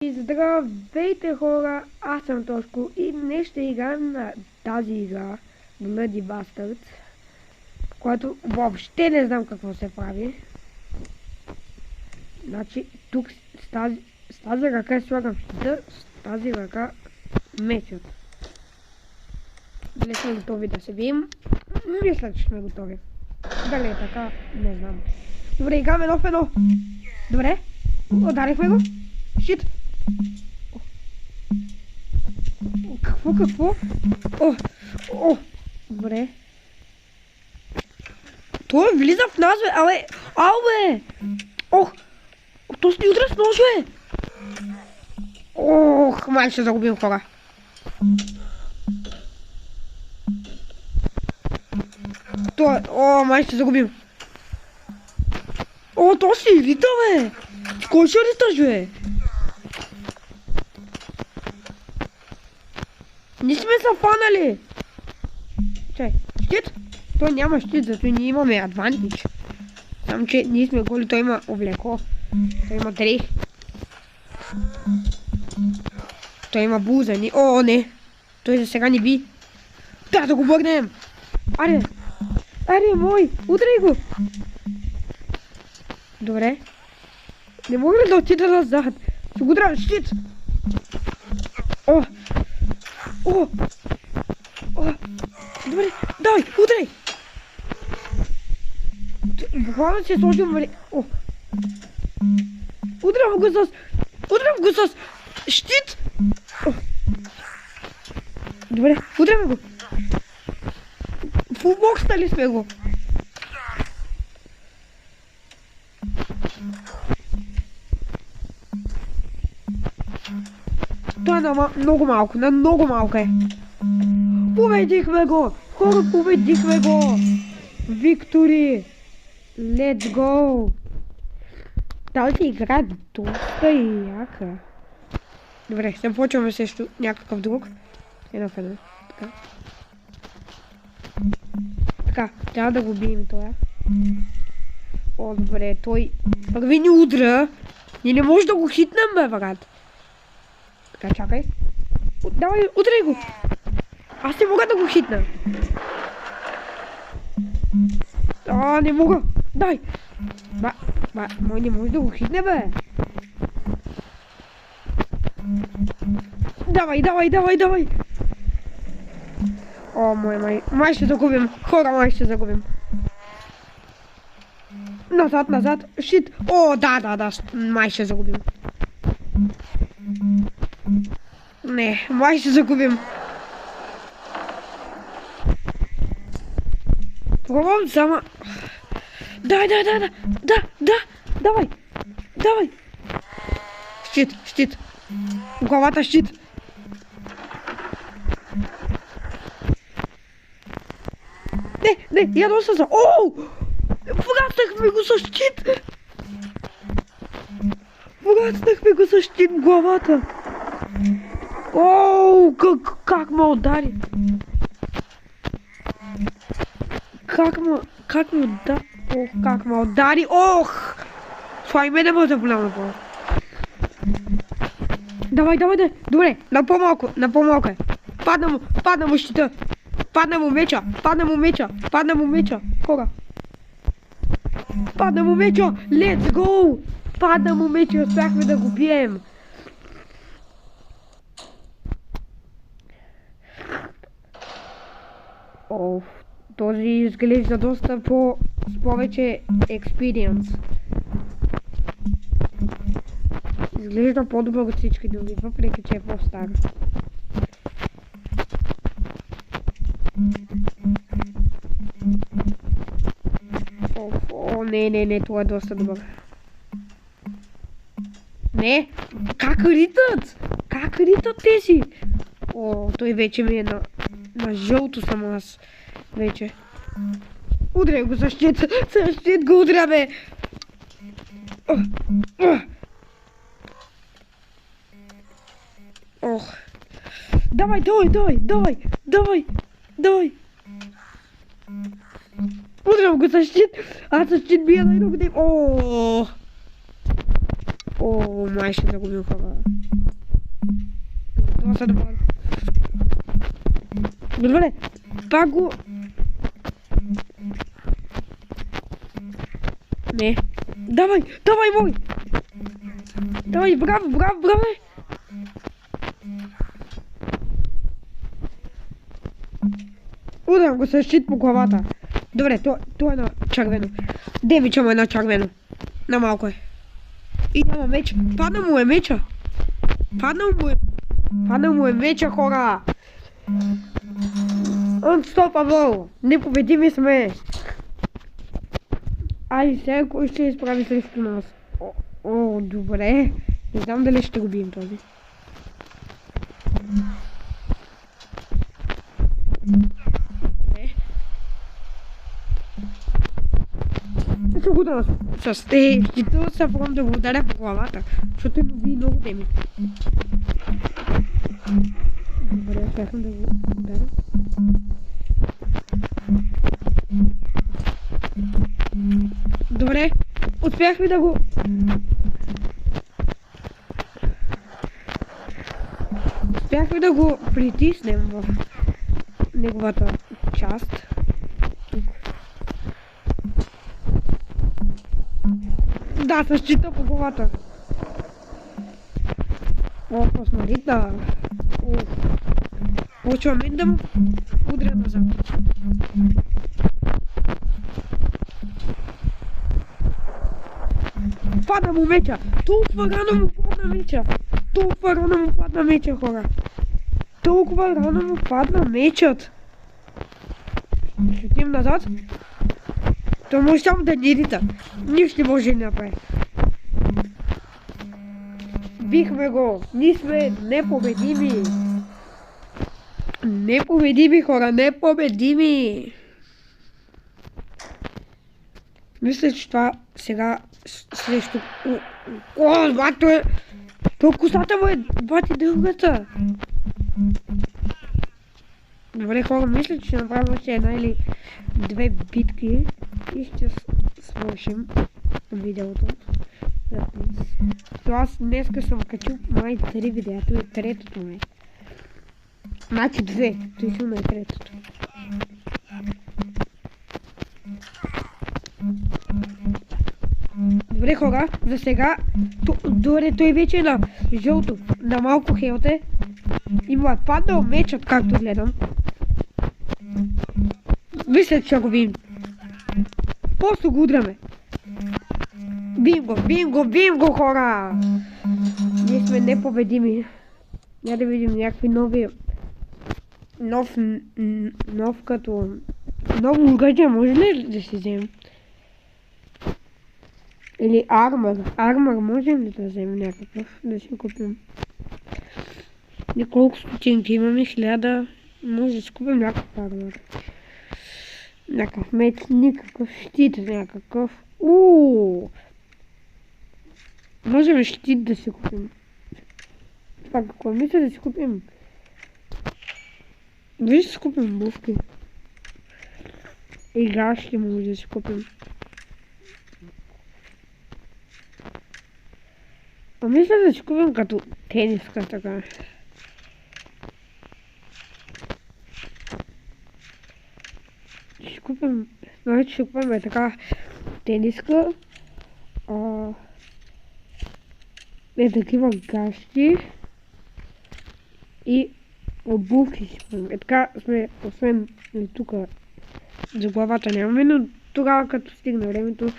И здравейте хора, аз съм Тошко и днес ще играем на тази игра Bloody Bastards, която въобще не знам какво се прави. Значи тук с тази ръка слагам щита, с тази ръка мечът. Дали сме готови да се бием? Мисля, че сме готови. Дали е така? Не знам. Добре, играме едно в едно. Добре, ударихме го. Щит. Какво? Добре. Той влиза в нас, бе, бе! То си ни удра с нож, бе! Май ще загубим хора. Май ще загубим. То си рита, бе! Кой ще риташ, бе? Не сме се фанали! Чай, щит? Той няма щит, зато ние имаме адвантич. Само че ние сме голи, той има облекло. Той има дрехи. Той има бузани. Не! Той за сега не би. Да го бърнем! Аре, мой! Удрай го! Добре. Не мога да отида назад. Ще го удрям, щит! Добре, давай, удрай! Буквално си е сложил мъре. Удрям го с щит! Добре, удрям го! Фулбокснали сме го! Това е много малко е. Победихме го! Хора, победихме го! Виктори! Let's go! Тази игра е доста яка. Добре, ще почваме също някакъв друг. Едно в едно. Така, трябва да го бием това. Добре, той първи ни удра. Ние не може да го хитнем, бе, брат. Така, чакай. Давай, удрай го! Аз не мога да го хитна. Не мога. Дай. Мой не може да го хитне, бе. Давай. Май ще загубим. Хора, май ще загубим. Назад. Щит. Да. Май ще загубим. Не, май ще загубим. Пробвам само. Да. Давай. Щит. Главата щит. Не, ядоса за. Враснахме го с щит. Главата. Как ме удари? Как ме удари? Това и мене може да голямо по. Давай. Добре, на по-малко е. Падна му щита. Падна му меча. Хора. Падна му меча. Let's go! Падна му меча, успяхме да го бием. Този изглежда доста с повече experience. Изглежда по-добър от всички други, въпреки че е по-стар. Не, това е доста добър. Не, как ритат тези? Той вече ми е на жълто само аз. Вече. Удря го със щит го удря, бе! Давай! Удрям го със щит! Аз със щит бия най-много дим! Май ще загубим хора. Ама са добър. Добре, пак го... Не. Давай, давай, мой! Давай, браво, браво, браво! Ударам го с щит по главата. Добре, то е на червено. Девича му е на червено. На малко е. И няма меч. Падна му е меча. Падна му е меча, хора. Unstoppable. Непобедими сме. Айде сега кой ще изправи срещу нас? О, добре. Не знам дали ще го бием този. Ще го ударя с щита, се пробвам да го ударя по главата, защото им би много деми. Добре, успяхме да го ударя. Добре, успяхме да го... Успяхме да го притиснем в неговата част. Да, с щита по главата. О, посмотрита. Почвам да му удря назад. Падна му меча. Толкова рано му падна меча, хора. Толкова рано му падна мечът. Шутим назад. То може само да ни рита. Нищо не може да направи. Бихме го. Ние сме непобедими. Непобедими, хора, непобедими. Мисля, че това сега срещу... О, бато е... То косата му е бати дългата. Добре, хора, мисля, че ще направим още една или две битки и ще свършим видеото. То аз днеска съм качил май 3 видеа, то е третото ми. Значи 2, той силно е третото. Добре, хора, за сега, добре, той вече е на жълто, на малко хелте. И му е паднал мечът, както гледам. Мисля, че го бием. Просто го удряме. Бием го, хора! Ние сме непобедими. Я да видим някакви нови... Нов като... Ново оръжие, може ли да си вземем? Или армор. Армор можем ли да вземем някакъв? Да си купим. Колко стотинки имаме? 1000. Може да си купим някакъв армор. Някакъв меч, никакъв щит, някакъв. Можем щит да си купим. Това какво мисля да си купим? Виж да си купим бувки. И гащи може да си купим. А мисля да си купим като тениска така. Ще купим, значи ще купим така тениска. Такива гащи. И обувки си купим. Така сме, освен тук за главата нямаме, но тогава като стигна времето.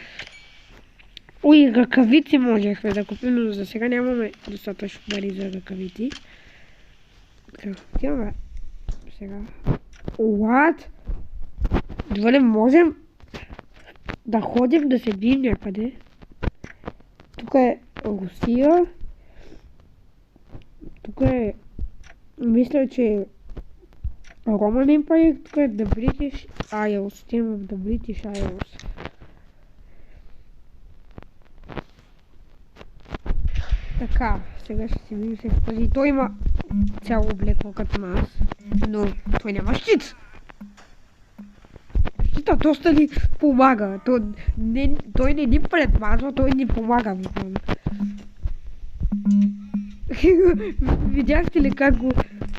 Ой, ръкавици можехме да купим, но за сега нямаме достатъчно пари за ръкавици. Така, отиваме сега. What? Добре, можем да ходим да се бием някъде. Тук е Русия. Тук е... Мисля, че Roman Empire, тук е The British Isles. Отиваме в The British Isles. Така, сега ще си видим се в този. Той има цяло облекло като нас, но той няма щит. Щита доста ни помага. Той не ни предпазва, той ни помага. Видяхте ли как го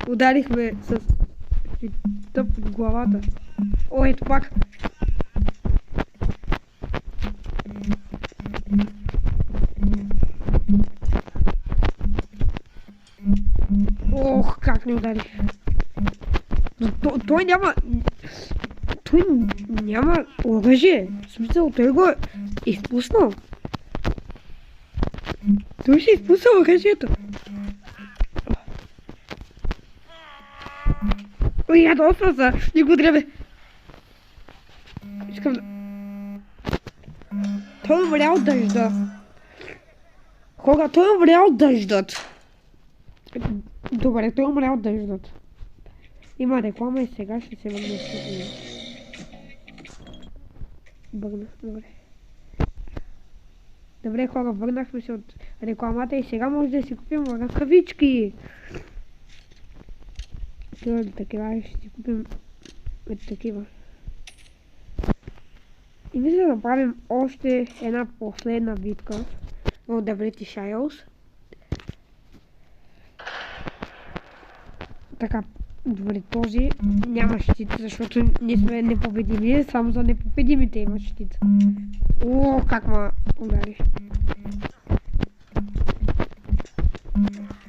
ударихме с тъп в главата? О, ето пак. Ох, как не удари. Но той няма... Той няма оръжие. В смисъл, той го е изпуснал. Той ще изпусна оръжието. Ой, ядосва се. Не го дребе. Искам да... Той умря от дъжда. Хора, той умря от дъждът. Добре, той умря от дъждът. Има реклама и сега ще се върна с нея. Бърна, добре. Добре, хора, върнахме се от рекламата и сега може да си купим ръкавички. Такива ще си купим такива. И мисля да направим още една последна битка от The British Isles. Така, добре, този няма щит, защото ние сме непобедими, само за непобедимите има щит. О, как ма удари.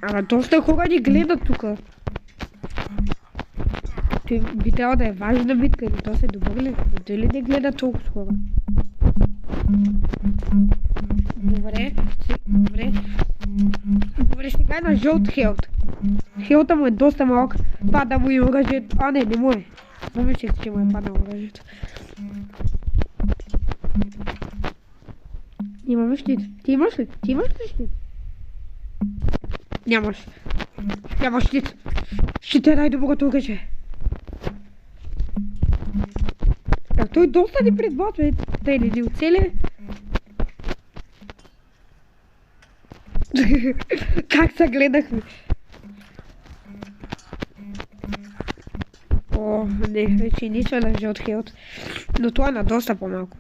Ама доста хора ни гледат тука. Той би трябвало да е важна битка, или то се добър ли? Той ли не гледа толкова хора? Добре, сега е на жълт хелт. Хелта му е доста малък, пада му и оръжието. А, не му е. Замислих, че му е паднал оръжието. Имаме щит. Ти имаш ли? Ти имаш ли щит? Нямаш. Нямаш щит. Щит е най-доброто оръжие. Той доста ни предбатва, тъй ли ни оцеля? Как се гледахме? О, не, вече нищо на жълт хелт. Но това е на доста по-малко.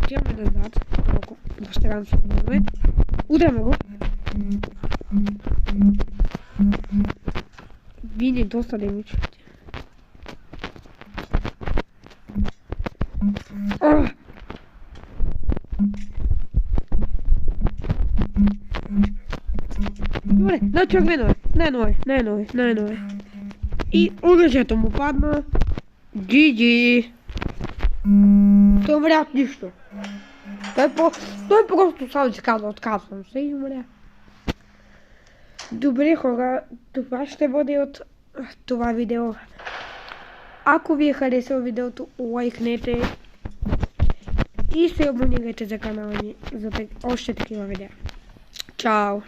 Отиваме назад. Малко достарам се гледаме. Удряме го. Вини доста демидж. Добре, на червено е. Най-ново е. И оръжието му падна. GG. Той умря от нищо. Той просто само си каза, отказвам се и умря. Добре, хора, това ще бъде от това видео. Ако ви е харесало видеото, лайкнете и се абонирайте за канала ми за още такива видеа. Чао!